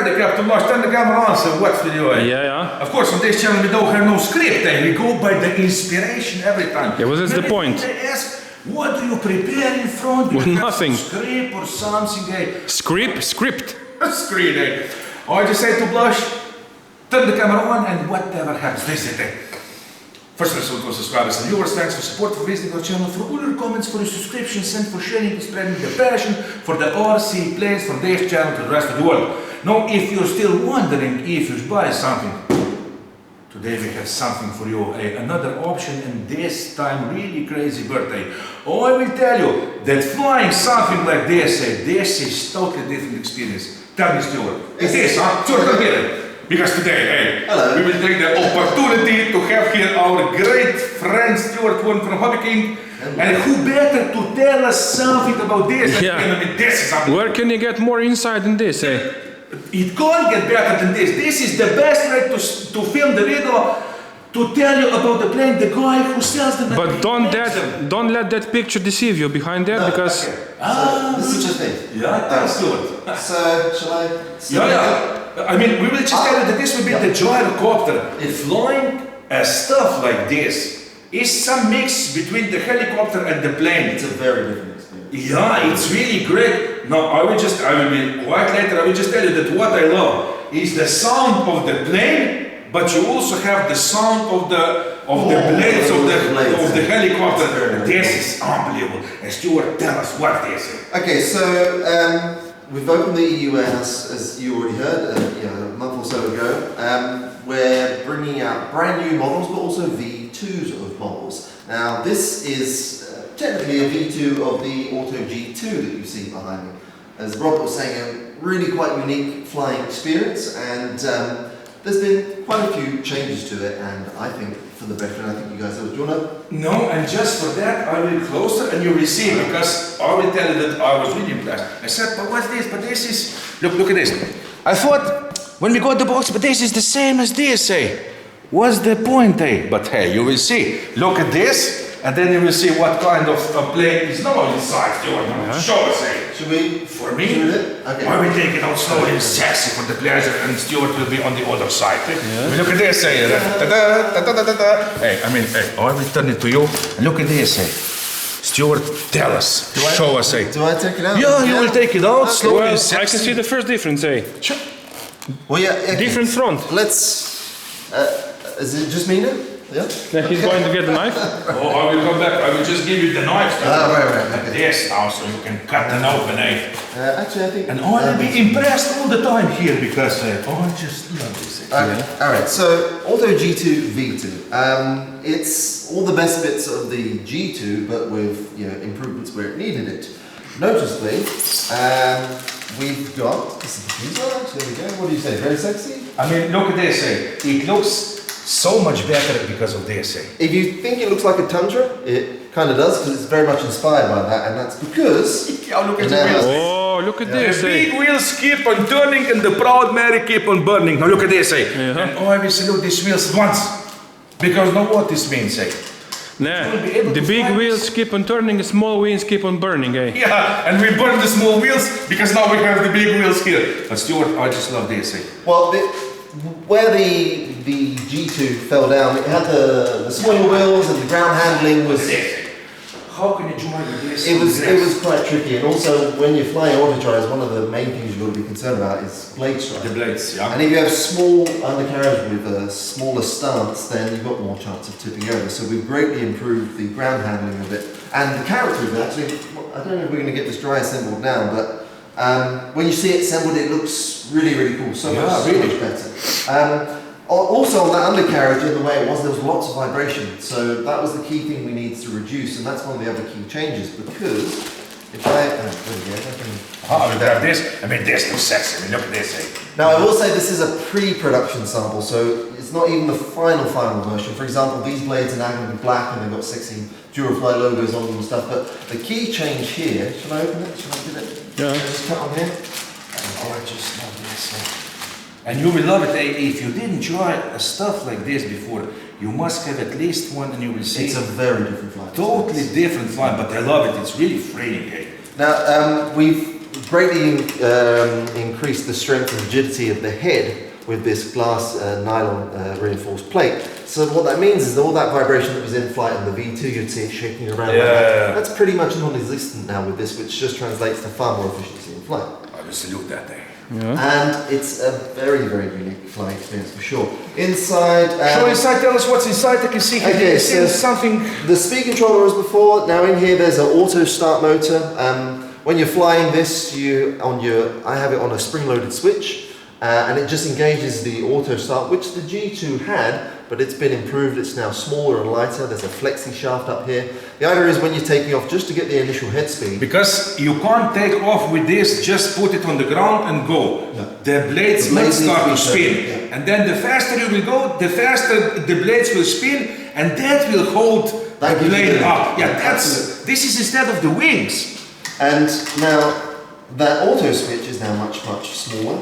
Frederick, to launch, turn the camera on, so what's video? Yeah. Of course, on this channel we don't have no script, we go by the inspiration every time. Yeah, well, that's the point. They ask, what do you prepare in front? With nothing. Script or something, Script? Screen, I just say to Blush, turn the camera on and whatever happens, this is it. First of all, to subscribers and viewers, thanks for support, for visiting our channel, for all your comments, for your subscriptions, and for sharing and spreading the passion for the RC planes from this channel to the rest of the world. Now, if you're still wondering if you buy something, today we have something for you, another option, and this time really crazy birthday. Oh, I will tell you that flying something like this, this is totally different experience. Tell me, Stuart. It is, huh? Stuart, come here. Because today, we will take the opportunity to have here our great friend Stuart from Hobby King, and who better to tell us something about this? Yeah. I mean, this is something. Where can you get more insight than this, It can't get better than this. This is the best way to film the video, to tell you about the plane, the guy who sells them. But don't let that picture deceive you behind there, because... Okay. This is just it. Yeah, that's good. So, shall I... Yeah. I mean, we will just tell you that this will be the Gyrocopter. Flying stuff like this is some mix between the helicopter and the plane. It's a very different experience. Yeah, it's really great. Now, I will be quite later, I will just tell you that what I love is the sound of the plane, but you also have the sound of the blades of the helicopter. This is unbelievable. And Stuart, tell us what this is. Okay, so we've opened the EU warehouse, as you already heard, a month or so ago. We're bringing out brand new models, but also V2s of models. Now, this is technically a V2 of the Auto-G2 that you see behind me. As Rob was saying, a really quite unique flying experience, and there's been quite a few changes to it, and I think for the better, and I think you guys will. Do you want to? No, and just for that, I will closer and you will see, because I will tell you that I was really impressed. I said, but what's this? But this is, look at this. I thought, when we got the box, but this is the same as this, What's the point, But hey, you will see. Look at this, and then you will see what kind of plane is now inside. Show us, Should we? For me, okay. I will take it out slowly and sexy for the pleasure, and Stuart will be on the other side. Look at this, Hey, I will turn it to you. And look at this, Stuart, tell us, show us, Do I take it out? Yeah, you will take it out slowly and Well, sexy. I can see the first difference, Sure. Well, yeah. Okay. Different front. Let's. Is it just me now? Yeah. Then he's going to get the knife. Oh, I will come back. I will just give you the knife. Right. Like this now, so you can cut and open it. Actually, I think. And I will be impressed all the time here because I just love this. Alright, so Auto-G2 V2. It's all the best bits of the G2, but with improvements where it needed it. Noticeably, we've got. This is the fuselage. There we go. What do you say? Very sexy. I mean, look at this. It looks so much better because of this. If you think it looks like a Tundra, it kind of does, because it's very much inspired by that, and that's because. Look at the wheels. Oh, look at this. The big wheels keep on turning and the proud Mary keep on burning. Now look at this. And I will salute these wheels at once, because know what this means. Nah, the big wheels keep on turning, the small wheels keep on burning, Yeah, and we burn the small wheels because now we have the big wheels here. But Stuart, I just love this. Well, where the G2 fell down, it had the smaller wheels and the ground handling was. How can you join with this? It was quite tricky, and also when you're flying auto-gyros, one of the main things you've got to be concerned about is blade strike. The blades, yeah. And if you have small undercarriage with a smaller stance, then you've got more chance of tipping over. So we've greatly improved the ground handling of it, and the character of it. Actually, I don't know if we're going to get this dry assembled now, but when you see it assembled, it looks really, really cool. So much better. Also on that undercarriage, in the way it was, there was lots of vibration. So that was the key thing we needed to reduce, and that's one of the other key changes, because if I will grab this. I mean, this looks sexy. I mean, look at this. Now, I will say this is a pre-production sample, so it's not even the final version. For example, these blades are now going to be black, and they've got 16 Durafly logos on them and stuff. But the key change here, should I open it? Should I get it? Yeah. Just cut on here. Oh, I just love this. And you will love it. If you didn't try stuff like this before, you must have at least one, and you will see. It's a very different flight. Totally different flight, but I love it. It's really freeing. Now, we've greatly increased the strength and rigidity of the head with this glass nylon reinforced plate. So what that means is that all that vibration that was in flight in the V2, you'd see it shaking around. That's pretty much non-existent now with this, which just translates to far more efficiency in flight. I will salute that day. And it's a very, very unique flying experience for sure. Inside... Show inside, tell us what's inside. I can see here, okay, so something... The speed controller as before. Now in here there's an auto start motor. When you're flying this, I have it on a spring-loaded switch. And it just engages the auto start, which the G2 had, but it's been improved. It's now smaller and lighter. There's a flexi shaft up here. The idea is when you're taking off, just to get the initial head speed. Because you can't take off with this, just put it on the ground and go. No. The blades must start to spin. And then the faster you will go, the faster the blades will spin, and that will hold the blade up. This is instead of the wings. And now, that auto switch is now much smaller.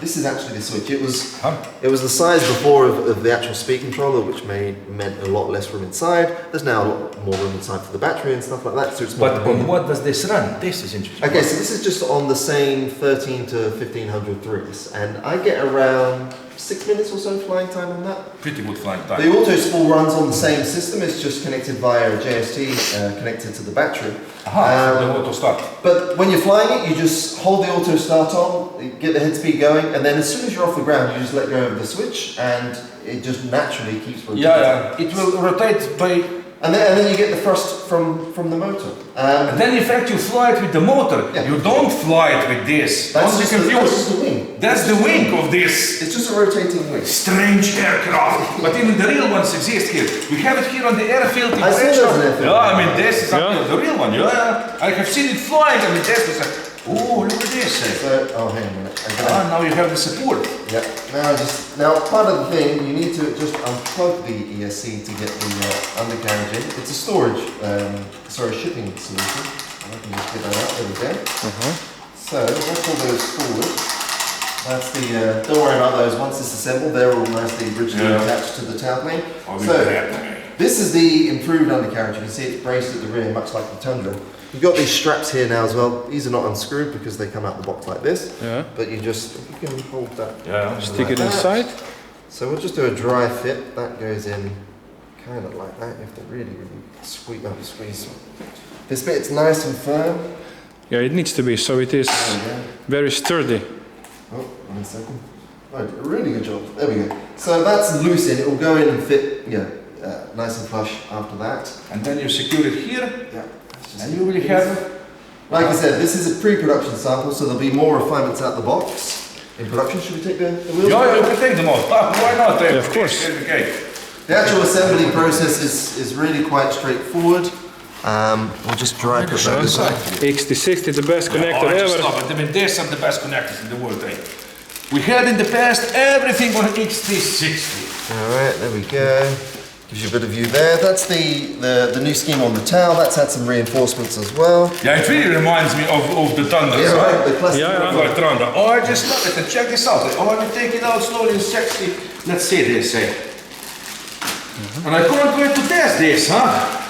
This is actually the switch. It was the size before of the actual speed controller, which meant a lot less room inside. There's now a lot more room inside for the battery and stuff like that. So it's but on what does this run? This is interesting. Okay, so this is just on the same 13 to 1500 threes, and I get around 6 minutes or so flying time on that. Pretty good flying time. The auto spool runs on the same system. It's just connected via a JST connected to the battery. The auto start. But when you're flying it, you just hold the auto start on, get the head speed going, and then as soon as you're off the ground, you just let go of the switch, and it just naturally keeps rotating. It will rotate by... And then you get the thrust from the motor. And then in fact you fly it with the motor. Yeah. You don't fly it with this. That's Don't be just confused. the wing. That's the wing of this. It's just a rotating wing. Strange aircraft. But even the real ones exist here. We have it here on the airfield in I see there's an airfield. Yeah, I mean this is the real one. Yeah, I have seen it flying. I mean this was like, oh, look at this. So, oh, hang on a minute. Now you have the support. Yeah. Now part of the thing, you need to just unplug the ESC to get the undercarriage in. It's a shipping solution. I can just get that out. There we go. So let's pull those forward. That's the. Don't worry about those. Once it's assembled, they're all nicely rigidly attached to the tailplane. So this is the improved undercarriage. You can see it's braced at the rear, much like the Tundra. You've got these straps here now as well. These are not unscrewed because they come out the box like this. Yeah. But you can hold that. Yeah. Stick it inside. So we'll just do a dry fit. That goes in kind of like that. You have to really squeeze. This bit's nice and firm. Yeah, it needs to be, so it is very sturdy. Oh, 1 second. Oh, really good job. There we go. So that's loose in. It will go in and fit, nice and flush after that. And then you secure it here. Yeah. And you will have... Like I said, this is a pre-production sample, so there'll be more refinements out the box. In production, should we take the wheels? Yeah, you can take them off. Why not? Yeah, of course. Okay. The actual assembly process is really quite straightforward. We'll just dry put that aside. XT60, the best connector ever. Stop it. I mean, these are the best connectors in the world. We had in the past everything on XT60. Alright, there we go. Gives you a bit of view there. That's the new scheme on the tail. That's had some reinforcements as well. Yeah, it really reminds me of the Thunder. Yeah, right, the classic Thunder. Oh, I just love it. And check this out. Oh, let me take it out slowly and sexy. Let's see this. And I can't wait to test this,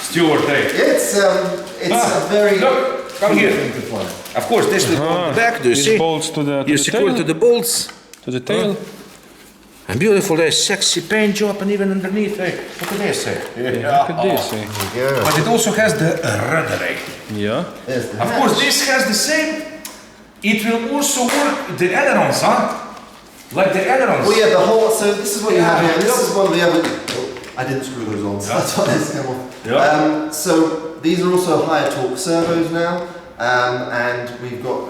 Stuart? It's a very... Look, come here. Of course, this will go on the back. Do you see? Bolts to the you secure tail. to the bolts. To the tail. And beautiful, there's sexy paint job, and even underneath, look at this, Look at this, But it also has the rudder, Yeah. Of course, this has the same. It will also work the ailerons, Like the ailerons. Well, yeah, the whole. So this is what you have here. This is one of the other. Oh, I didn't screw those on, so that's why this came off. Yeah. So these are also higher torque servos now, and we've got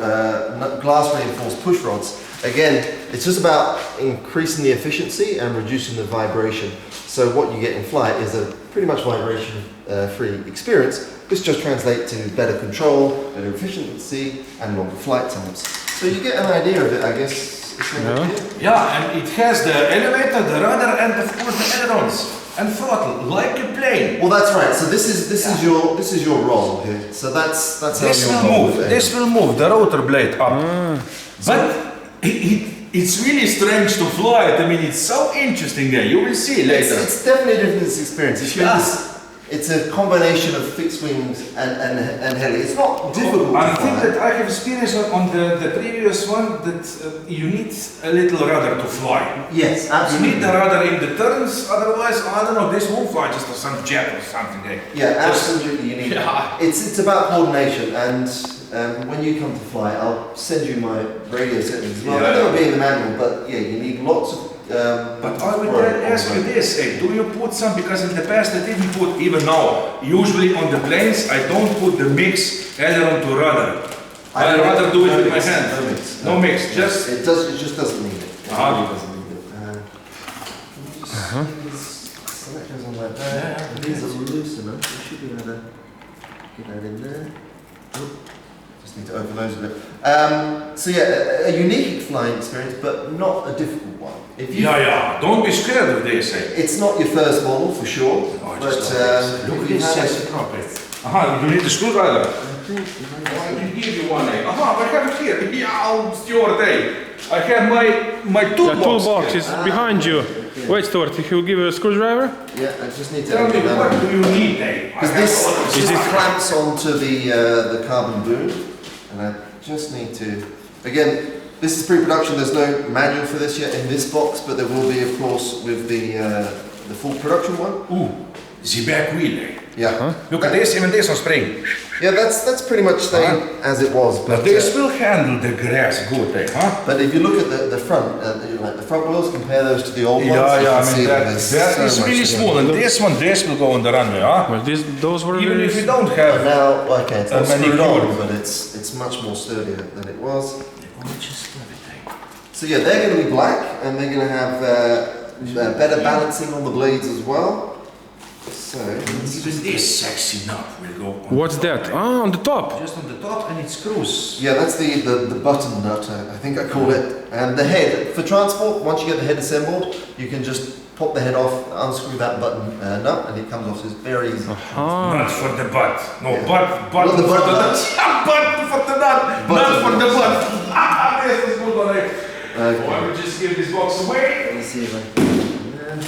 glass reinforced push rods. Again, it's just about increasing the efficiency and reducing the vibration. So what you get in flight is a pretty much vibration-free experience. This just translates to better control, better efficiency, and longer flight times. So you get an idea of it, I guess. Yeah, and it has the elevator, the rudder, and of course the ailerons and throttle, like a plane. Well, that's right. So this is your roll here. So that's how this will move. This will move the rotor blade up. But it's really strange to fly it. I mean, it's so interesting there. You will see later. It's definitely a different experience. it's a combination of fixed wings and heli. It's not difficult. I to think fly. that I have experience on the previous one that you need a little rudder to fly. Yes, You absolutely. need the rudder in the turns, otherwise, I don't know, this won't fly just some jet or something. Eh? Yeah, absolutely. You need. Yeah. It's about coordination, and when you come to fly, I'll send you my radio settings as well. Yeah. They'll be in the manual, but yeah, you need lots of. But I would ask you this, do you put some, because in the past I didn't put, even now, usually on the planes I don't put the mix aileron to rudder. I'd rather do it with my hand. No mix. No mix, just... It just doesn't need it. It really doesn't need it. So that goes on like that. These are loose enough. We should be able to get that in there. Just need to open those a bit. So yeah, a unique flying experience, but not a difficult one. If you, Yeah, don't be scared of this. It's not your first model for sure, Oh, but just look at you this have sexy carpet. You need a screwdriver. I think I can give you one. I have it here. Yeah, I'll Stuart, I have my The toolbox. toolbox here. is behind you. Wait, Stuart, if you give a screwdriver? Yeah, I just need to Tell me, open that what up. do you need, Because this clamps onto the carbon boom, and I just need to, again, this is pre-production, there's no manual for this yet in this box, but there will be, of course, with the full production one. Ooh, the back wheel. Yeah. Look at this, even this on spring. Yeah, that's pretty much staying as it was. But this will handle the grass good, huh? But if you look at the front, like the front wheels, compare those to the old ones. Yeah, you yeah, can I see mean, there's that so is much really difference. small, and this will go on the runway, huh? Well, those were Even if really... you don't But have... now, okay, it's not screwed manicured. on, but it's much more sturdier than it was. So yeah, they're going to be black, and they're going to have better balancing on the blades as well. So Even this sexy knob will go on What's the top, that? eh? Ah, on the top. Just on the top, and it screws. yeah, that's the button nut, I think I call it. And the head for transport. Once you get the head assembled, you can just pop the head off, unscrew that button nut, and it comes off. So it's very easy. Not for the butt. No, Yeah. butt Not the for butt the nut. butt for the nut, not for the butt. This is good one. Okay. I will just give this box away. Let me see if I can.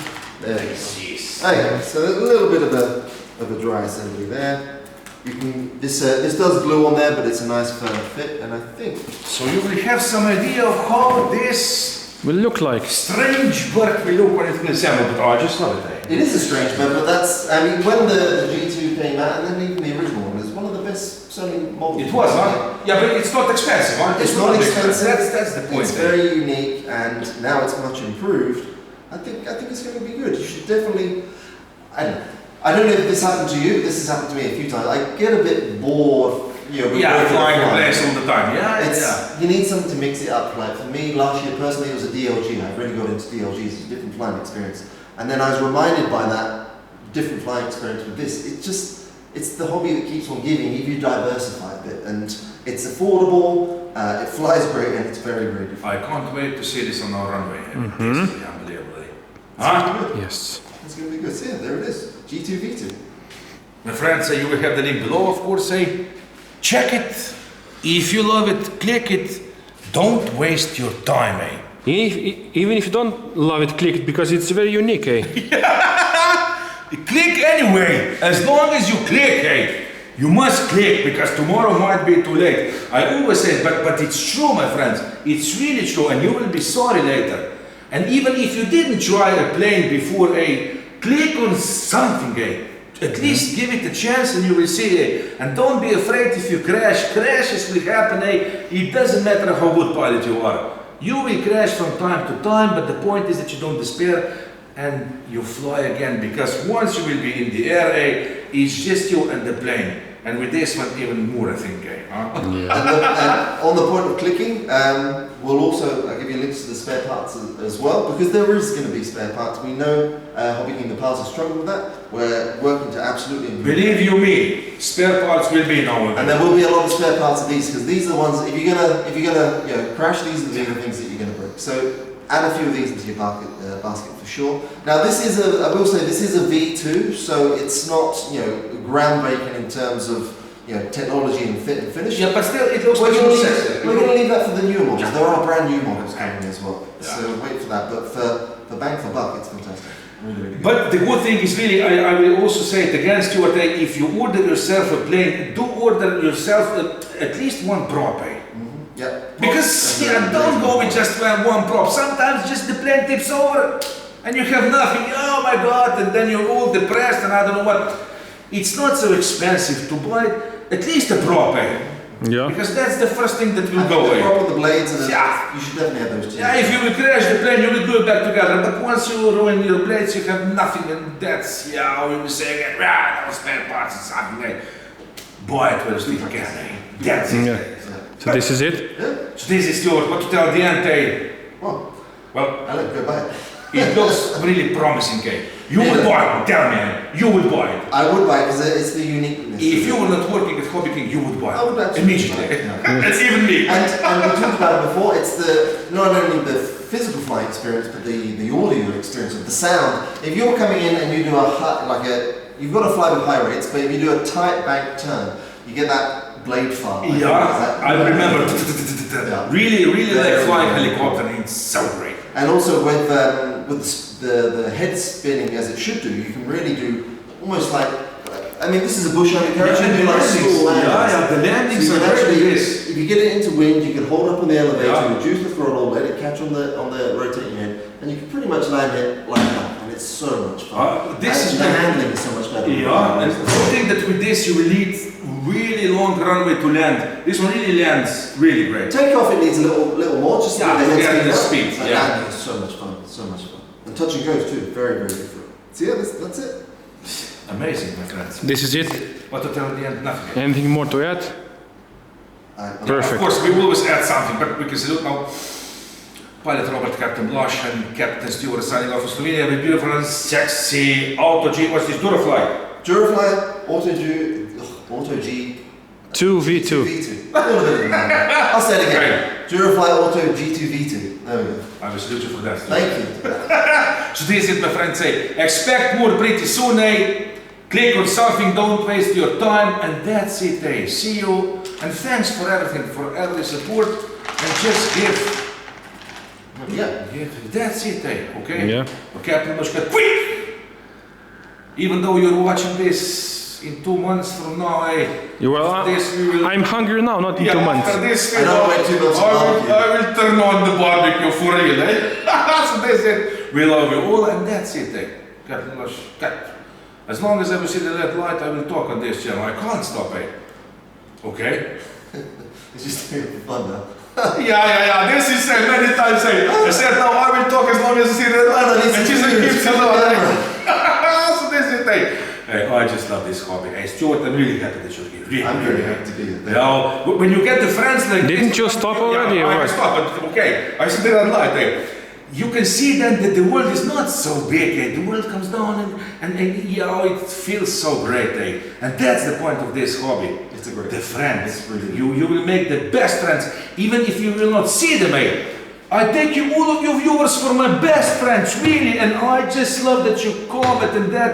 There you go. Yes. Okay, so there's a little bit of a dry assembly there. You can this does glue on there, but it's a nice firm fit, and I think So you will have some idea of how this Will look like. strange bird will look when it will assemble. But I just love it. it is a strange bird, but that's I mean when the G2 came out, and then even the original one, is one of the best selling models. It was, huh? Yeah, but it's not expensive, huh? It's not expensive. That's the point. It's very unique, and now it's much improved. I think it's going to be good. You should definitely. I don't know if this happened to you, but this has happened to me a few times. I get a bit bored, you know, with Yeah, regular flying the flying. place all the time. Yeah, It's, yeah. You need something to mix it up. Like for me, last year personally, it was a DLG. I've really got into DLGs. It's a different flying experience. And then I was reminded by that different flying experience with this. It's the hobby that keeps on giving if you diversify a bit. And it's affordable, it flies great, and it's very, very different. I can't wait to see this on our runway. I mean, this is unbelievable. Huh? Yes. It's going to be good. So yeah, there it is. G2 V2. My friends, you will have the link below, of course. Check it. If you love it, click it. Don't waste your time. Even if you don't love it, click it because it's very unique, eh? Click anyway. As long as you click, you must click because tomorrow might be too late. I always say, but it's true, my friends. It's really true, and you will be sorry later. And even if you didn't try a plane before, click on something, At least give it a chance and you will see, And don't be afraid if you crash. Crashes will happen, It doesn't matter how good pilot you are. You will crash from time to time, but the point is that you don't despair and you fly again, because once you will be in the air, it's just you and the plane. And with this one, even more, I think, And on the point of clicking, we'll also I'll give you links to the spare parts as well, because there is going to be spare parts. We know Hobby King in the past has struggled with that. We're working to absolutely improve. Believe you me, spare parts will be now. And there will be a lot of spare parts of these, because these are the ones. If you're gonna crash, these are the things that you're gonna break. So add a few of these into your basket for sure. Now this is I will say this is a V2, so it's not groundbreaking in terms of technology and fit and finish. Yeah, but still, it looks We're much going more to sexy. leave that for the newer models. Yeah. There are brand new models coming as well, Yeah. so wait for that. But for bang for buck, it's fantastic. Really, really good. But the good thing is really, I will also say it again, Stuart, if you order yourself a plane, do order yourself at least one prop. Yeah. Because don't go with just one prop. Sometimes just the plane tips over and you have nothing. Oh my God! And then you're all depressed and I don't know what. It's not so expensive to buy at least a prop. Yeah. Because that's the first thing that will go away. Prop with the blades and Yeah. you should definitely have those too. Yeah, if you will crash the plane, you will glue it back together. But once you ruin your blades, you have nothing, and that's how we will say again. No spare parts and something. Buy it where you can. That's it. Yeah. So this is it? So this is Stuart. What to tell the end? Well, I'll let go buy it. it looks really promising. You would buy it. Tell me, you would buy it. I would buy it because it's the uniqueness. If you were not working at Hobby King, you would buy I would it absolutely immediately. buy it, It's even me. And we talked about it before, it's not only the physical flying experience, but the audio experience of the sound. If you're coming in and you do you've got to fly with high rates, but if you do a tight bank turn, you get that blade fart. Yeah, I remember. Yeah. Really like Very flying good. helicopter, and it's so great. And also with the head spinning as it should do, you can really do almost like, I mean, this is a bush undercarriage, you can do like small landings. the landings So you are can actually actually, this. if you get it into wind, you can hold up on the elevator, Yeah. reduce the throttle, let it catch on the rotating head, and you can pretty much land it like that. And it's so much fun. This And is the handling is so much better. Yeah, and I think that with this you will need really long runway to land. This one really lands really great. Takeoff, it needs a little more, just to Yeah, get the to head get the speed up. speed, But yeah. landing is so much fun, so much fun. And touch and goes too, very, very good for it. So yeah, that's it. Amazing, my friends. This is it. What to tell at the end? Nothing. Anything more to add? Perfect. Of course, we will always add something, but because look now, Pilot Robert, Captain Blush, and Captain Stewart signing off from Slovenia with beautiful and sexy Auto-G. What's this? Durafly. Durafly, Auto-G. 2v2. V2. I'll say it again. Durafly Auto-G2 V2. There we go. I will salute you for that. Thank you. So this is it, my friends. Expect more pretty soon. Click on something, don't waste your time, and that's it. See you, and thanks for everything, for every support, and just give. Yeah. That's it, okay? Yeah. Captain Mushka, quick! Even though you're watching this in 2 months from now, this we will. I'm hungry now, not in 2 months. After this, I don't wait 2 months for barbecue. I will turn on the barbecue for real, So that's it. We love you all, and that's it, Captain Mush, as long as I will see the red light, I will talk on this channel. I can't stop, Okay? It's just for fun now. Yeah. This is said many times. I said now I will talk as long as I see the light. And she's like, keeps it on. So this is it. I just love this hobby. Stuart, I'm really happy that you're here. Really, I'm very happy to be here. When you get the friends like Didn't this, you stop already, Yeah, or I what? stopped, but okay. I see the red light. You can see then that the world is not so big. The world comes down and it feels so great. And that's the point of this hobby. It's a great. The friends. It's really You will make the best friends, even if you will not see them. I take you, all of you viewers, for my best friends, really, and I just love that you comment and that.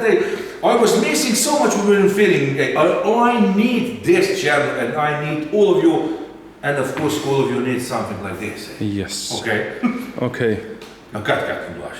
I was missing so much when we were filming. I need this channel, and I need all of you, and of course, all of you need something like this. Yes. Okay? Okay. Now cut, Captain Blush.